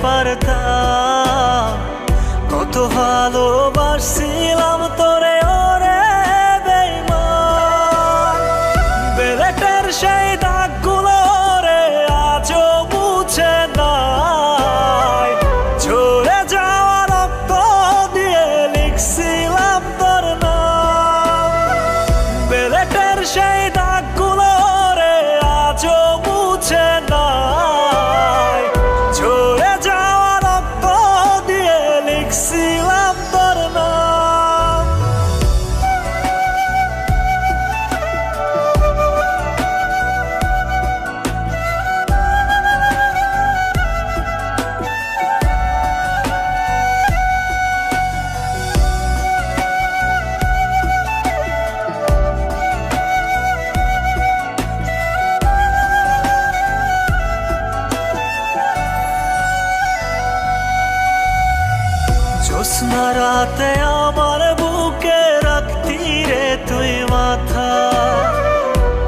পারতাম। কত ভালোবাসছিলাম তোরে ওরে বেঈমান। বেলেটের সেই দাগগুলো রে আজও মুছে নাই। ঝরে যাওয়া রক্ত দিয়ে লিখছিলাম তোর নাম। বেলেটের সেই দাগগুলো রে আজও মুছে নাই। ঝরে যাওয়া রক্ত দিয়ে লিখছিলাম তোর নাম। জ্যোৎস্না রাতে আমার বুকে রাখতি রে তুই মাথা।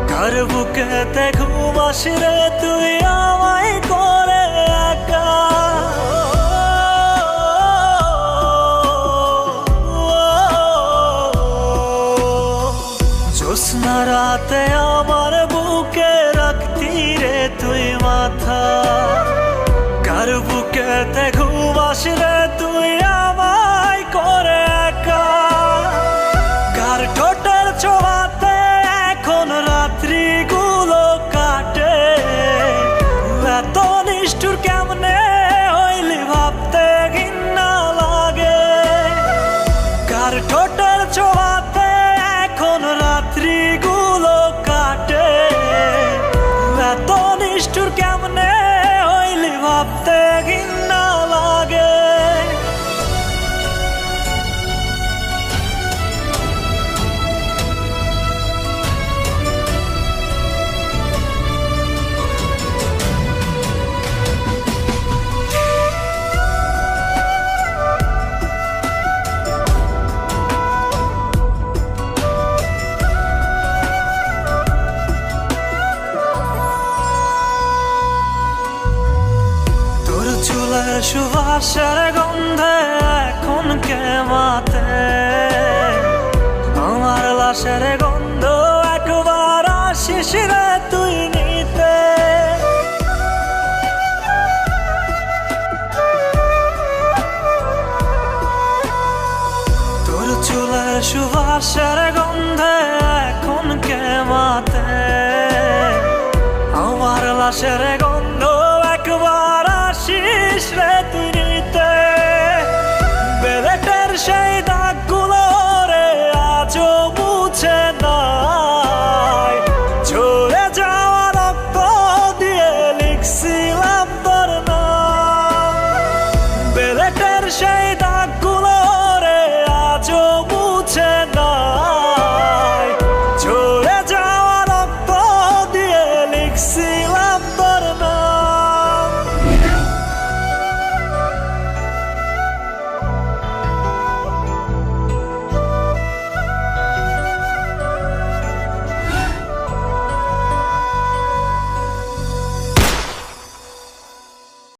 কার বুকেতে ঘুমাস রে তুই আমায় করে একা। জ্যোৎস্না রাতে আমার বুকে রাখতি রে তুই মাথা। কার বুকেতে ঘুমাস রে তুই আমায় করে একা। কার ঠোঁটের ছোঁয়াতে এখন রাত্রিগুলো কাটে। এত নিষ্ঠুর কেমনে হইলি ভাবতে ঘৃণা লাগে। কার ঠোঁটের ছোঁয়াতে এখন রাত্রিগুলো কাটে। এত নিষ্ঠুর কেমনে হইলি ভাবতে ঘৃণা লাগে। চুলের সুবাসের গন্ধে এখন কে মাতে। আমার লাশের গন্ধ একবার আসিস রে তুই নিতে। তোর চুলের সুবাসের গন্ধে এখন কে মাতে। আমার লাশের গন্ধ একবার আসিস রে তুই নিতে। বেলেটের সেই দাগগুলো রে আজও মুছে নাই। ঝরে যাওয়া রক্ত দিয়ে লিখছিলাম তোর নাম। বেলেটের সেই